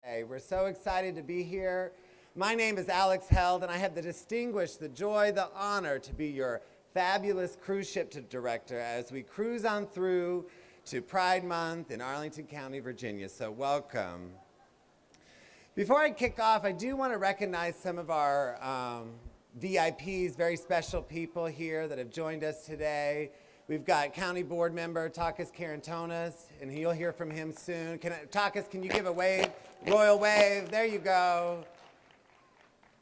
Hey, we're so excited to be here. My name is Alex Held, and I have the joy, the honor to be your fabulous cruise ship director as we cruise on through to Pride Month in Arlington County, Virginia. So welcome. Before I kick off, I do want to recognize some of our VIPs, very special people here that have joined us today. We've got County Board Member Takis Karantonis, and you'll hear from him soon. Takis, can you give a wave? Royal wave, there you go.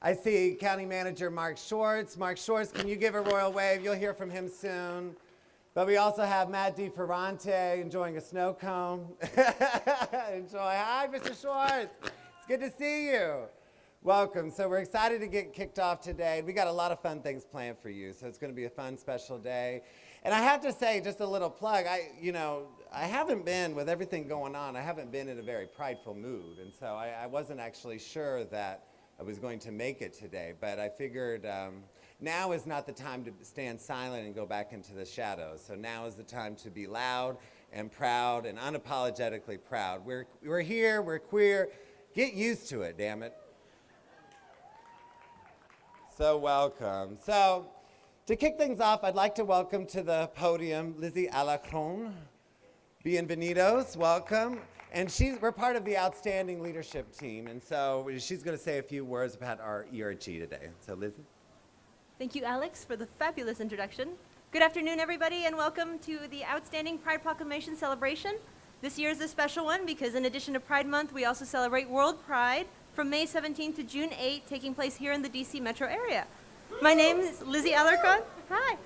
I see County Manager Mark Schwarz. Mark Schwarz, can you give a royal wave? You'll hear from him soon. But we also have Matt DiFerrante enjoying a snow cone. Hi, Mr. Schwarz. It's good to see you. Welcome. So we're excited to get kicked off today. We got a lot of fun things planned for you, so it's going to be a fun, special day. And I have to say, just a little plug, I haven't been, with everything going on, I haven't been in a very prideful mood. And so I wasn't actually sure that I was going to make it today. But I figured now is not the time to stand silent and go back into the shadows. So now is the time to be loud and proud and unapologetically proud. We're here, we're queer. Get used to it, damn it. So welcome. So to kick things off, I'd like to welcome to the podium Lizzie Alacron. Bienvenidos, welcome. And we're part of the outstanding leadership team, and so she's going to say a few words about our ERG today. So Lizzie. Thank you, Alex, for the fabulous introduction. Good afternoon, everybody, and welcome to the Outstanding Pride Proclamation celebration. This year is a special one because in addition to Pride Month, we also celebrate World Pride from May 17th to June 8th, taking place here in the DC metro area. My name is Lizzie Alarcon. Hi.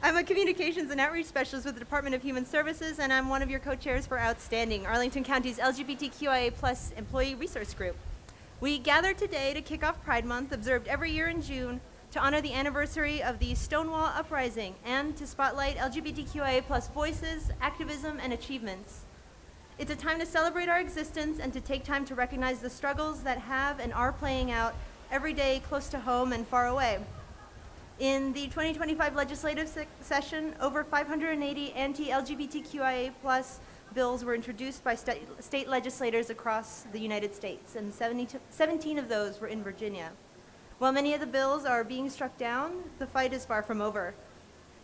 I'm a communications and outreach specialist with the Department of Human Services, and I'm one of your co-chairs for Outstanding, Arlington County's LGBTQIA+ employee resource group. We gathered today to kick off Pride Month, observed every year in June, to honor the anniversary of the Stonewall Uprising and to spotlight LGBTQIA+ voices, activism, and achievements. It's a time to celebrate our existence and to take time to recognize the struggles that have and are playing out every day close to home and far away. In the 2025 legislative session, over 580 anti-LGBTQIA+ bills were introduced by state legislators across the United States, and 17 of those were in Virginia. While many of the bills are being struck down, the fight is far from over.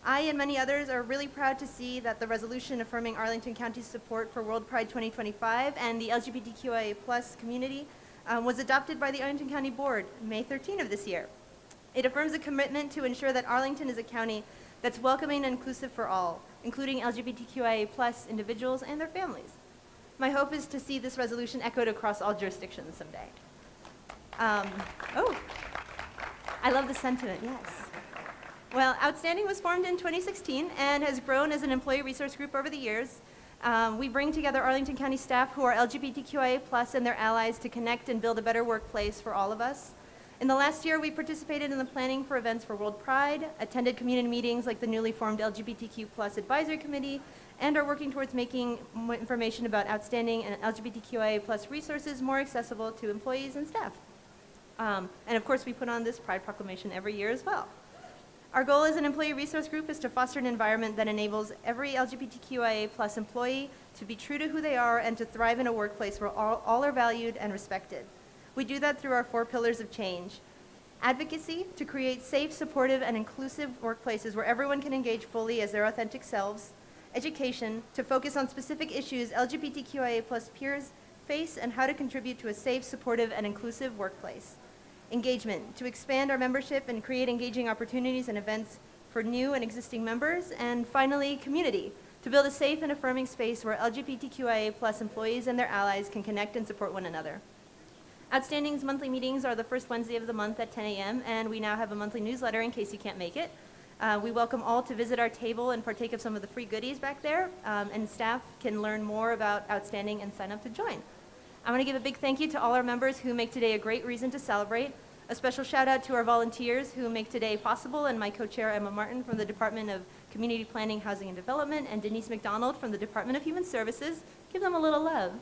I and many others are really proud to see that the resolution affirming Arlington County's support for World Pride 2025 and the LGBTQIA+ community was adopted by the Arlington County Board May 13 of this year. It affirms a commitment to ensure that Arlington is a county that's welcoming and inclusive for all, including LGBTQIA+ individuals and their families. My hope is to see this resolution echoed across all jurisdictions someday. I love the sentiment, yes. Well, Outstanding was formed in 2016 and has grown as an employee resource group over the years. We bring together Arlington County staff who are LGBTQIA+ and their allies to connect and build a better workplace for all of us. In the last year, we participated in the planning for events for World Pride, attended community meetings like the newly formed LGBTQ+ Advisory Committee, and are working towards making more information about Outstanding and LGBTQIA+ resources more accessible to employees and staff. And of course, we put on this Pride Proclamation every year as well. Our goal as an employee resource group is to foster an environment that enables every LGBTQIA+ employee to be true to who they are and to thrive in a workplace where all are valued and respected. We do that through our 4 pillars of change. Advocacy, to create safe, supportive, and inclusive workplaces where everyone can engage fully as their authentic selves. Education, to focus on specific issues LGBTQIA+ peers face and how to contribute to a safe, supportive, and inclusive workplace. Engagement, to expand our membership and create engaging opportunities and events for new and existing members. And finally, community, to build a safe and affirming space where LGBTQIA+ employees and their allies can connect and support one another. Outstanding's monthly meetings are the first Wednesday of the month at 10 a.m., and we now have a monthly newsletter in case you can't make it. We welcome all to visit our table and partake of some of the free goodies back there, and staff can learn more about Outstanding and sign up to join. I want to give a big thank you to all our members who make today a great reason to celebrate. A special shout out to our volunteers who make today possible, and my co-chair Emma Martin from the Department of Community Planning, Housing and Development, and Denise McDonald from the Department of Human Services. Give them a little love.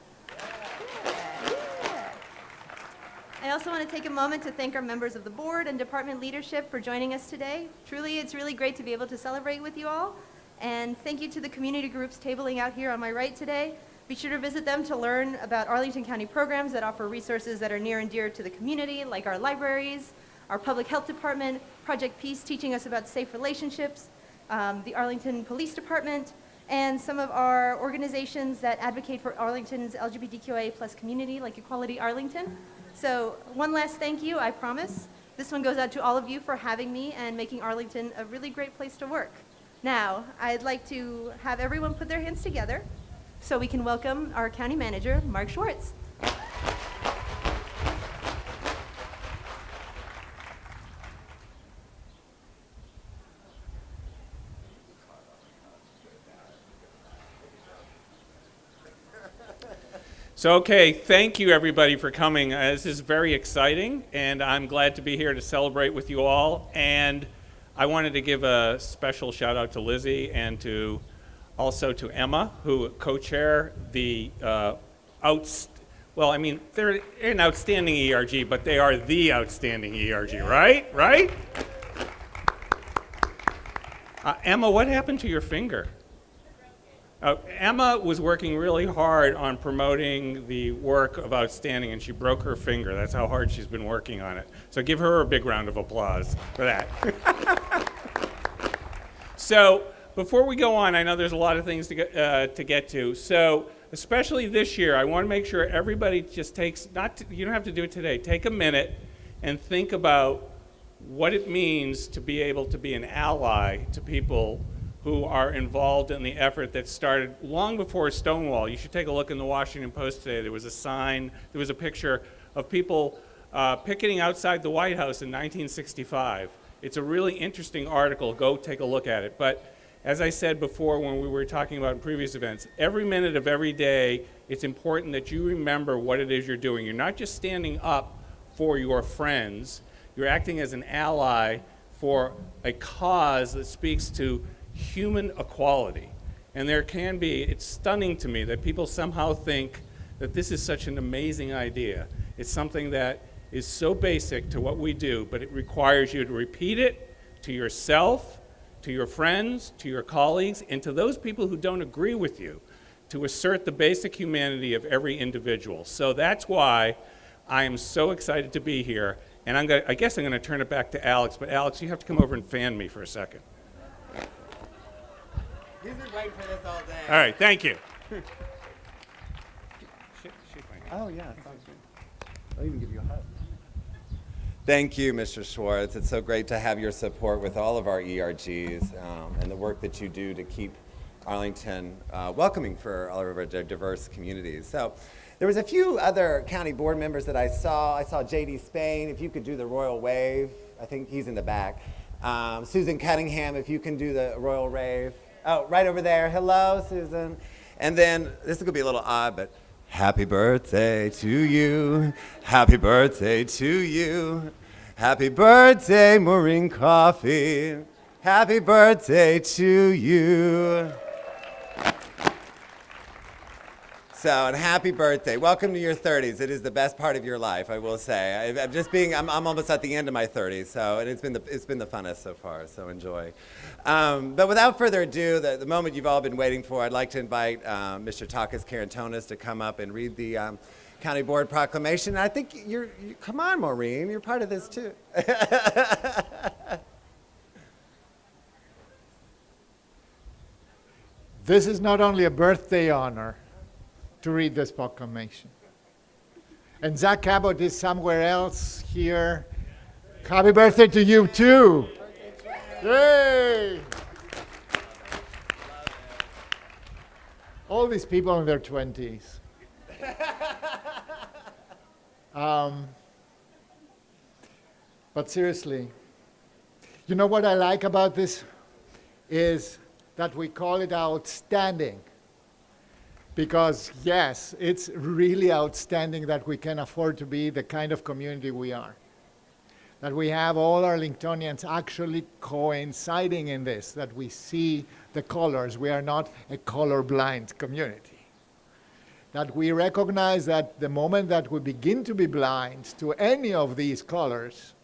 I also want to take a moment to thank our members of the board and department leadership for joining us today. Truly, it's really great to be able to celebrate with you all. And thank you to the community groups tabling out here on my right today. Be sure to visit them to learn about Arlington County programs that offer resources that are near and dear to the community, like our libraries, our public health department, Project Peace teaching us about safe relationships, the Arlington Police Department, and some of our organizations that advocate for Arlington's LGBTQIA+ community, like Equality Arlington. So one last thank you, I promise. This one goes out to all of you for having me and making Arlington a really great place to work. Now, I'd like to have everyone put their hands together so we can welcome our county manager, Mark Schwarz. So, okay, thank you everybody for coming. This is very exciting, and I'm glad to be here to celebrate with you all. And I wanted to give a special shout out to Lizzie and also to Emma, who co-chair the they're an outstanding ERG, but they are the outstanding ERG, right? Right? Emma, what happened to your finger? Emma was working really hard on promoting the work of Outstanding, and she broke her finger. That's how hard she's been working on it. So give her a big round of applause for that. So before we go on, I know there's a lot of things to get to. So especially this year, I want to make sure everybody just takes, you don't have to do it today, take a minute and think about what it means to be able to be an ally to people who are involved in the effort that started long before Stonewall. You should take a look in the Washington Post today. There was a sign, there was a picture of people picketing outside the White House in 1965. It's a really interesting article. Go take a look at it. But as I said before when we were talking about in previous events, every minute of every day, it's important that you remember what it is you're doing. You're not just standing up for your friends. You're acting as an ally for a cause that speaks to human equality. And it's stunning to me that people somehow think that this is such an amazing idea. It's something that is so basic to what we do, but it requires you to repeat it to yourself, to your friends, to your colleagues, and to those people who don't agree with you, to assert the basic humanity of every individual. So that's why I am so excited to be here. And I guess I'm going to turn it back to Alex, but Alex, you have to come over and fan me for a second. He's been waiting for this all day. All right, thank you. Oh, yeah, sounds good. I'll even give you a hug. Thank you, Mr. Schwarz. It's so great to have your support with all of our ERGs and the work that you do to keep Arlington welcoming for all of our diverse communities. So there was a few other county board members that I saw. I saw J.D. Spain, if you could do the royal wave. I think he's in the back. Susan Cunningham, if you can do the royal wave. Oh, right over there. Hello, Susan. And then, this is going to be a little odd, but happy birthday to you. Happy birthday to you. Happy birthday, Maureen Coffee. Happy birthday to you. So, and happy birthday. Welcome to your 30s. It is the best part of your life, I will say. I'm almost at the end of my 30s, so and it's been the funnest so far, so enjoy. But without further ado, the moment you've all been waiting for, I'd like to invite Mr. Takis Karantonis to come up and read the County Board Proclamation. I think come on, Maureen, you're part of this too. This is not only a birthday honor to read this proclamation. And Zach Cabot is somewhere else here. Happy birthday to you too. Yay! All these people in their 20s. But seriously, you know what I like about this is that we call it outstanding. Because yes, it's really outstanding that we can afford to be the kind of community we are. That we have all Arlingtonians actually coinciding in this, that we see the colors. We are not a colorblind community. That we recognize that the moment that we begin to be blind to any of these colors,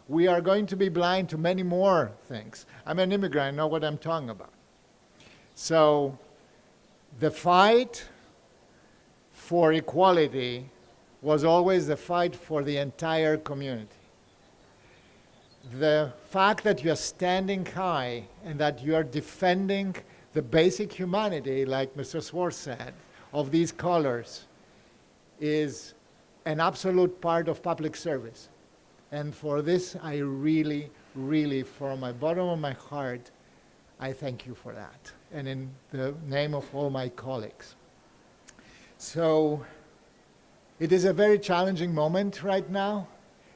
we are going to be blind to many more things. I'm an immigrant, I know what I'm talking about. So the fight for equality was always the fight for the entire community. The fact that you are standing high and that you are defending the basic humanity, like Mr. Schwarz said, of these colors, is an absolute part of public service. And for this, I really, really, from my bottom of my heart, I thank you for that, and in the name of all my colleagues. So it is a very challenging moment right now,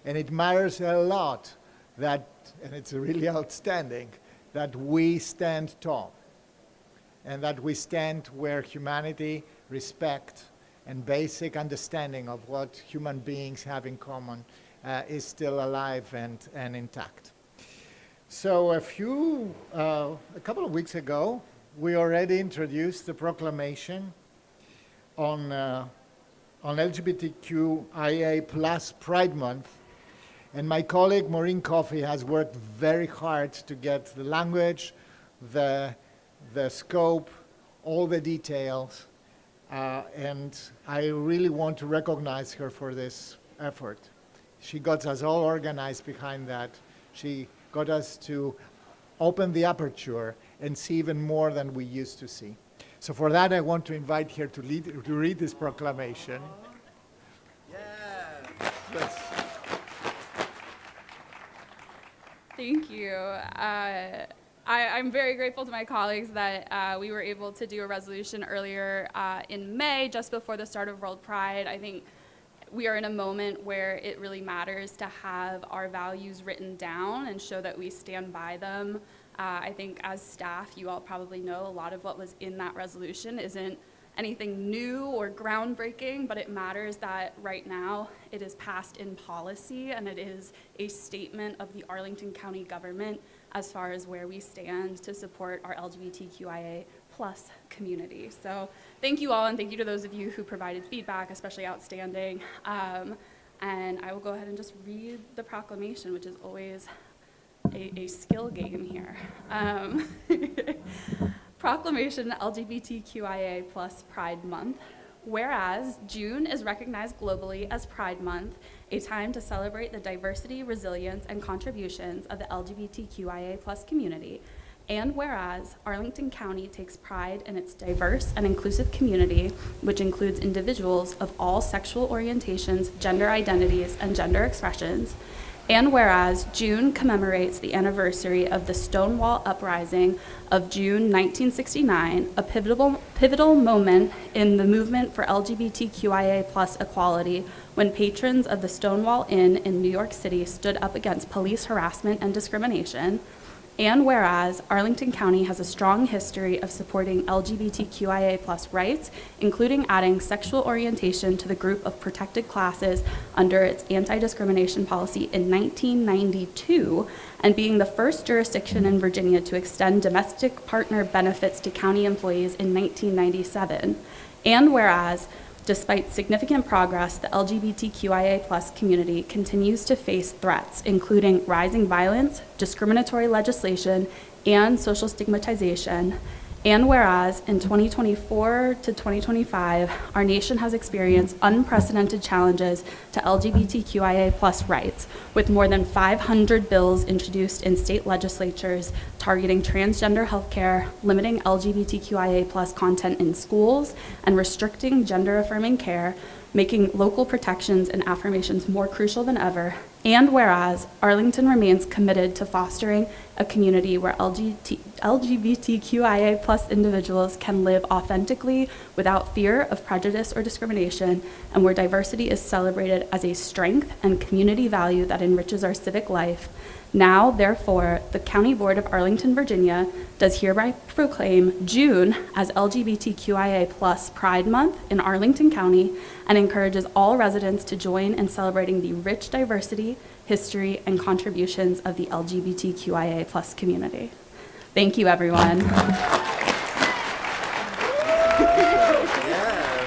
and it matters a lot that, and it's really outstanding, that we stand tall, and that we stand where humanity, respect, and basic understanding of what human beings have in common is still alive and intact. So a couple of weeks ago, we already introduced the proclamation on LGBTQIA plus Pride Month, and my colleague Maureen Coffey has worked very hard to get the language, the scope, all the details, and I really want to recognize her for this effort. She got us all organized behind that. She got us to open the aperture and see even more than we used to see. So for that, I want to invite her to read this proclamation. Yes. Thank you. I'm very grateful to my colleagues that we were able to do a resolution earlier in May, just before the start of World Pride. I think we are in a moment where it really matters to have our values written down and show that we stand by them. I think as staff, you all probably know a lot of what was in that resolution isn't anything new or groundbreaking, but it matters that right now it is passed in policy and it is a statement of the Arlington County government as far as where we stand to support our LGBTQIA plus community. So thank you all, and thank you to those of you who provided feedback, especially outstanding. And I will go ahead and just read the proclamation, which is always a skill game here. Proclamation LGBTQIA plus Pride Month. Whereas June is recognized globally as Pride Month, a time to celebrate the diversity, resilience, and contributions of the LGBTQIA plus community. And whereas Arlington County takes pride in its diverse and inclusive community, which includes individuals of all sexual orientations, gender identities, and gender expressions. And whereas June commemorates the anniversary of the Stonewall Uprising of June 1969, a pivotal moment in the movement for LGBTQIA plus equality, when patrons of the Stonewall Inn in New York City stood up against police harassment and discrimination. And whereas Arlington County has a strong history of supporting LGBTQIA plus rights, including adding sexual orientation to the group of protected classes under its anti-discrimination policy in 1992, and being the first jurisdiction in Virginia to extend domestic partner benefits to county employees in 1997. And whereas despite significant progress, the LGBTQIA plus community continues to face threats, including rising violence, discriminatory legislation, and social stigmatization. And whereas in 2024 to 2025, our nation has experienced unprecedented challenges to LGBTQIA plus rights, with more than 500 bills introduced in state legislatures targeting transgender healthcare, limiting LGBTQIA plus content in schools, and restricting gender-affirming care, making local protections and affirmations more crucial than ever. And whereas Arlington remains committed to fostering a community where LGBTQIA plus individuals can live authentically without fear of prejudice or discrimination, and where diversity is celebrated as a strength and community value that enriches our civic life. Now, therefore, the County Board of Arlington, Virginia, does hereby proclaim June as LGBTQIA plus Pride Month in Arlington County, and encourages all residents to join in celebrating the rich diversity, history, and contributions of the LGBTQIA plus community. Thank you, everyone. Yes,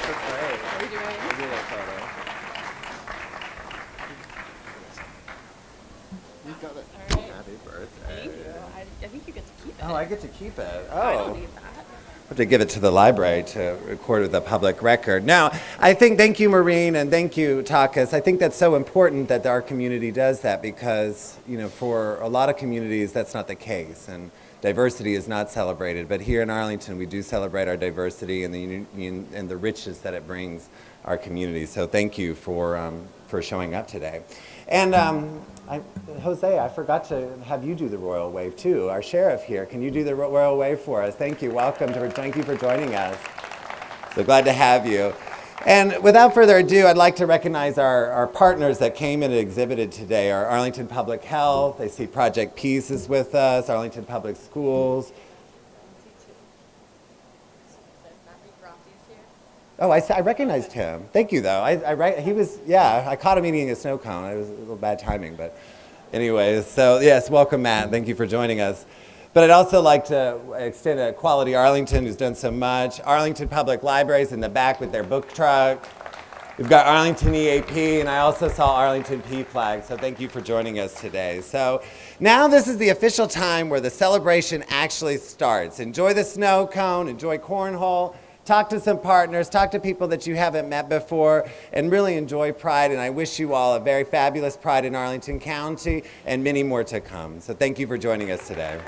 that's great. How are you doing? I do that photo. You got it. All right. Happy birthday. Thank you. I think you get to keep it. Oh, I get to keep it. Oh. I don't need that. have to give it to the library to record with a public record. Now, I think, thank you, Maureen, and thank you, Takis. I think that's so important that our community does that because, you know, for a lot of communities, that's not the case, and diversity is not celebrated. But here in Arlington, we do celebrate our diversity and the riches that it brings our community. So thank you for showing up today. And Jose, I forgot to have you do the royal wave too. Our sheriff here, can you do the royal wave for us? Thank you. Welcome. Thank you for joining us. So glad to have you. And without further ado, I'd like to recognize our partners that came and exhibited today. Our Arlington Public Health. I see Project Peace is with us. Arlington Public Schools. Oh, I recognized him. Thank you, though. He was, yeah, I caught him eating a snow cone. It was a little bad timing, but anyways. So, yes, welcome, Matt. Thank you for joining us. But I'd also like to extend a Quality Arlington, who's done so much. Arlington Public Libraries in the back with their book truck. We've got Arlington EAP, and I also saw Arlington P-Flag, so thank you for joining us today. So now this is the official time where the celebration actually starts. Enjoy the snow cone, enjoy cornhole, talk to some partners, talk to people that you haven't met before, and really enjoy Pride. And I wish you all a very fabulous Pride in Arlington County and many more to come. So thank you for joining us today.